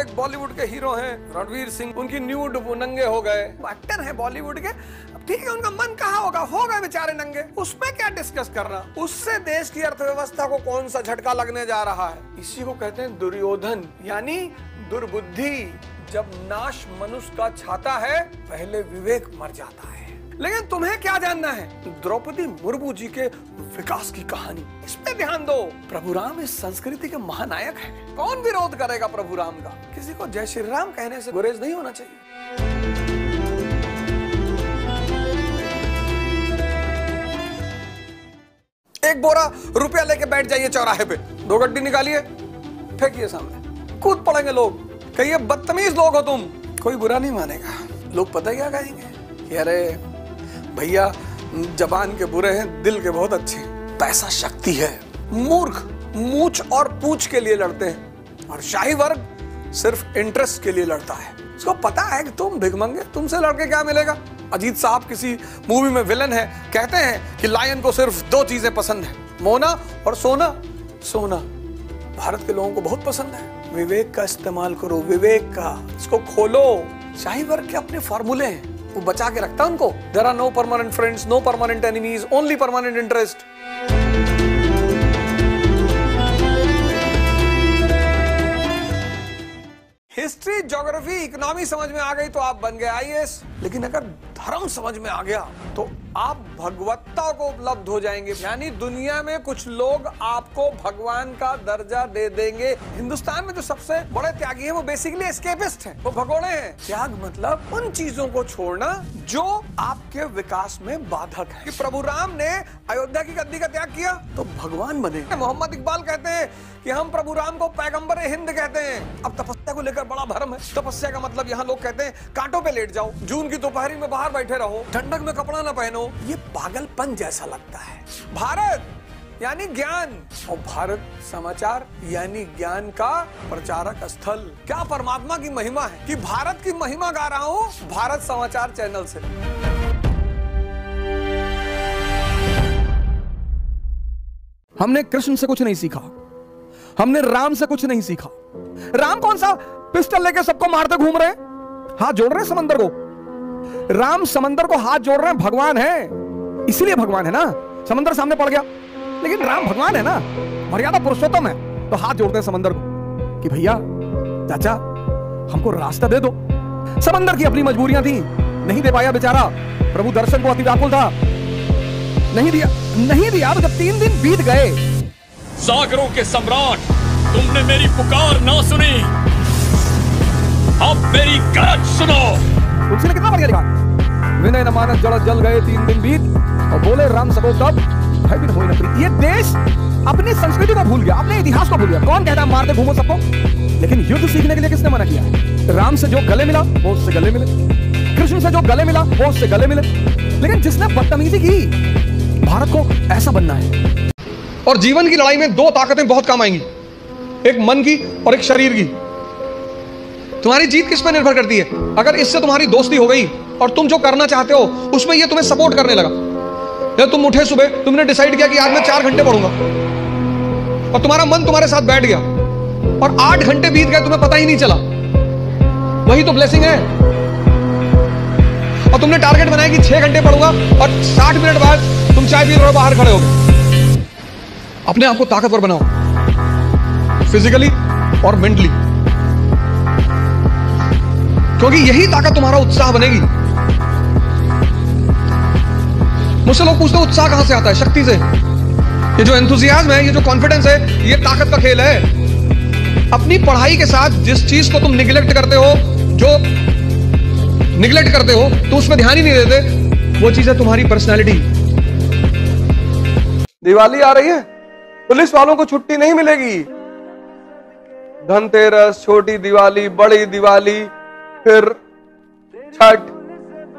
एक बॉलीवुड के हीरो हैं रणवीर सिंह, उनकी न्यूड नंगे हो गए, एक्टर हैं बॉलीवुड के, ठीक है उनका मन कहाँ होगा, हो गए बेचारे नंगे, उसमें क्या डिस्कस करना, उससे देश की अर्थव्यवस्था को कौन सा झटका लगने जा रहा है। इसी को कहते हैं दुर्योधन यानी दुर्बुद्धि। जब नाश मनुष्य का छाता है पहले विवेक मर जाता है। लेकिन तुम्हें क्या जानना है द्रौपदी मुर्मू जी के विकास की कहानी, इस पे ध्यान दो। प्रभु राम इस संस्कृति के महानायक हैं। कौन विरोध करेगा प्रभु राम का? किसी को जय श्री राम कहने से गुरेज नहीं होना चाहिए। एक बोरा रुपया लेके बैठ जाइए चौराहे पे, 2 गड्डी निकालिए, फेंकिए सामने, कूद पड़ेंगे लोग, कहिए बदतमीज लोग हो तुम, कोई बुरा नहीं मानेगा। लोग पता क्या कहेंगे कि अरे भैया जबान के बुरे हैं, दिल के बहुत अच्छे हैं। पैसा शक्ति है। मूर्ख मूछ और पूछ के लिए लड़ते हैं और शाही वर्ग सिर्फ इंटरेस्ट के लिए लड़ता है। उसको पता है कि तुम भिखमंगे, तुमसे लड़के क्या मिलेगा। अजीत साहब किसी मूवी में विलन है, कहते हैं कि लायन को सिर्फ 2 चीजें पसंद है, मोना और सोना। सोना भारत के लोगों को बहुत पसंद है। विवेक का इस्तेमाल करो, विवेक का, इसको खोलो। शाही वर्ग के अपने फॉर्मूले हैं, वो बचा के रखता है उनको। There are no permanent friends, no permanent enemies, only permanent interest. History, geography, economy समझ में आ गई तो आप बन गए आईएएस। लेकिन अगर धर्म समझ में आ गया तो आप भगवत्ता को उपलब्ध हो जाएंगे, यानी दुनिया में कुछ लोग आपको भगवान का दर्जा दे देंगे। हिंदुस्तान में जो सबसे बड़े त्यागी हैं वो बेसिकली एस्केपिस्ट हैं, वो भगोड़े हैं। त्याग मतलब उन चीजों को छोड़ना जो आपके विकास में बाधक है। कि प्रभु राम ने अयोध्या की गद्दी का त्याग किया तो भगवान बने। मोहम्मद इकबाल कहते हैं कि हम प्रभु राम को पैगंबर हिंद कहते हैं। अब तपस्या को लेकर बड़ा भ्रम है। तपस्या का मतलब यहाँ लोग कहते हैं कांटों पे लेट जाओ, जून की दोपहरी में बाहर बैठे रहो, ठंडक में कपड़ा ना पहनो, ये पागलपन जैसा लगता है। भारत यानी ज्ञान और भारत समाचार यानी ज्ञान का प्रचारक स्थल। क्या परमात्मा की महिमा है कि भारत की महिमा गा रहा हूं भारत समाचार चैनल से। हमने कृष्ण से कुछ नहीं सीखा, हमने राम से कुछ नहीं सीखा। राम कौन सा पिस्टल लेके सबको मारते घूम रहे हैं, हाथ जोड़ रहे हैं समंदर को। राम समंदर को हाथ जोड़ रहे हैं, भगवान है, इसलिए भगवान है ना। समंदर सामने पड़ गया लेकिन राम भगवान है ना, मर्यादा पुरुषोत्तम है, तो हाथ जोड़ते हैं समंदर को कि भैया चाचा हमको रास्ता दे दो। समंदर की अपनी मजबूरियां थी, नहीं दे पाया बेचारा। प्रभु दर्शन को अति व्याकुल था, नहीं दिया। तो जब 3 दिन बीत गए, सागरों के सम्राट तुमने मेरी पुकार ना सुनी, अब मेरी गरज सुनो। तुलसी ने कितना बढ़िया लिखा, विनय न मानस जड़ जल गए 3 दिन बीत, और बोले राम सबो तब है बिन होई न प्रीत। ये देश अपनी संस्कृति को भूल गया, अपने इतिहास को भूल गया। कौन कहता है मारते घूमो सबको, लेकिन युद्ध सीखने के लिए किसने मना किया? राम से जो गले मिला वो उससे गले मिले, कृष्ण से जो गले मिला वो उससे गले मिले। लेकिन जिसने बदतमीजी की, भारत को ऐसा बनना है। और जीवन की लड़ाई में 2 ताकतें बहुत काम आएंगी, एक मन की और एक शरीर की। तुम्हारी जीत किस पर निर्भर करती है? अगर इससे तुम्हारी दोस्ती हो गई और तुम जो करना चाहते हो उसमें ये तुम्हें सपोर्ट करने लगा, या तुम उठे सुबह, तुमने डिसाइड किया कि आज मैं 4 घंटे पढ़ूंगा और तुम्हारा मन तुम्हारे साथ बैठ गया और 8 घंटे बीत गए, तुम्हें पता ही नहीं चला, वही तो ब्लेसिंग है। और तुमने टारगेट बनाया कि 6 घंटे पढ़ूंगा और 60 मिनट बाद तुम चाय पी रहे हो, बाहर खड़े हो गए। अपने आप को ताकतवर बनाओ, फिजिकली और मेंटली, क्योंकि यही ताकत तुम्हारा उत्साह बनेगी। मुझसे लोग पूछते हैं उत्साह कहां से आता है? शक्ति से। ये जो एंथुसियाज्म है, ये जो कॉन्फिडेंस है, ये ताकत का खेल है। अपनी पढ़ाई के साथ जिस चीज को तुम निगलेक्ट करते हो, जो निगलेक्ट करते हो, तो उसमें ध्यान ही नहीं देते, वो चीज है तुम्हारी पर्सनैलिटी। दिवाली आ रही है, पुलिस वालों को छुट्टी नहीं मिलेगी। धनतेरस, छोटी दिवाली, बड़ी दिवाली, फिर छठ।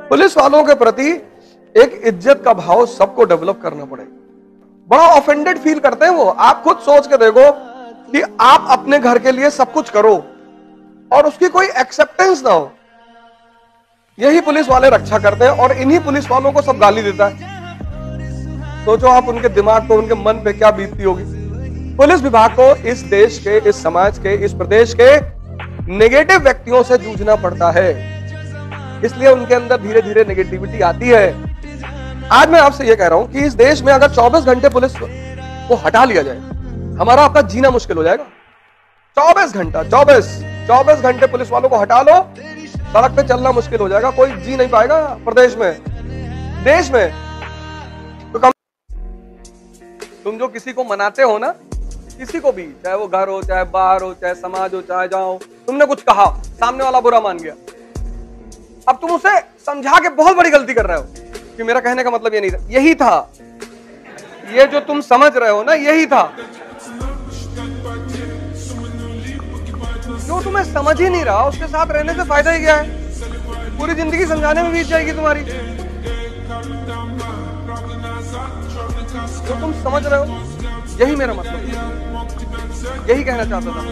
पुलिस वालों के प्रति एक इज्जत का भाव सबको डेवलप करना पड़ेगा। बड़ा ऑफेंडेड फील करते हैं वो। आप खुद सोच के देखो कि आप अपने घर के लिए सब कुछ करो और उसकी कोई एक्सेप्टेंस ना हो। यही पुलिस वाले रक्षा करते हैं और इन्हीं पुलिस वालों को सब गाली देता है। सोचो आप उनके दिमाग को, उनके मन पे क्या बीतती होगी। पुलिस विभाग को इस देश के, इस समाज के, इस प्रदेश के नेगेटिव व्यक्तियों से जूझना पड़ता है, इसलिए उनके अंदर धीरे धीरे नेगेटिविटी आती है। आज मैं आपसे यह कह रहा हूं कि इस देश में अगर 24 घंटे पुलिस को हटा लिया जाए, हमारा आपका जीना मुश्किल हो जाएगा। 24 घंटे पुलिस वालों को हटा लो, सड़क पे चलना मुश्किल हो जाएगा, कोई जी नहीं पाएगा प्रदेश में, देश में। तो कम तुम जो किसी को मनाते हो ना, किसी को भी, चाहे वो घर हो, चाहे बाहर हो, चाहे समाज हो, चाहे जाओ, तुमने कुछ कहा, सामने वाला बुरा मान गया, अब तुम उसे समझा के बहुत बड़ी गलती कर रहे हो कि मेरा कहने का मतलब ये नहीं था, यही था, ये जो तुम समझ रहे हो ना, यही था। जो तुम्हें समझ ही नहीं रहा, उसके साथ रहने से फायदा ही क्या है? पूरी जिंदगी समझाने में बीत जाएगी तुम्हारी। जो तुम समझ रहे हो, यही मेरा मतलब है, यही कहना चाहता था।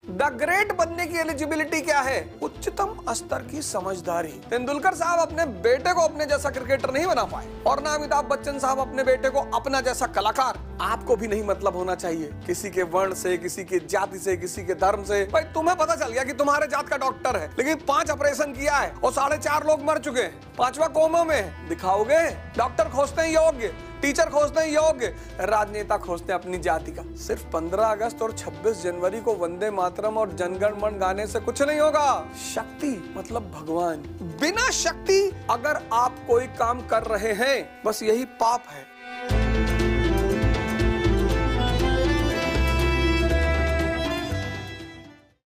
द ग्रेट बनने की एलिजिबिलिटी क्या है? उच्चतम स्तर की समझदारी। तेंदुलकर साहब अपने बेटे को अपने जैसा क्रिकेटर नहीं बना पाए, और ना अमिताभ बच्चन साहब अपने बेटे को अपना जैसा कलाकार। आपको भी नहीं मतलब होना चाहिए किसी के वर्ण से, किसी की जाति से, किसी के धर्म से। भाई तुम्हें पता चल गया कि तुम्हारे जात का डॉक्टर है, लेकिन 5 ऑपरेशन किया है और 4.5 लोग मर चुके हैं, 5वां कोमा में है, दिखाओगे? डॉक्टर खोजते हैं योग्य, टीचर खोजते हैं योग्य, राजनेता खोजते हैं अपनी जाति का। सिर्फ 15 अगस्त और 26 जनवरी को वंदे मातरम और जनगण मन गाने से कुछ नहीं होगा। शक्ति मतलब भगवान। बिना शक्ति अगर आप कोई काम कर रहे हैं, बस यही पाप है।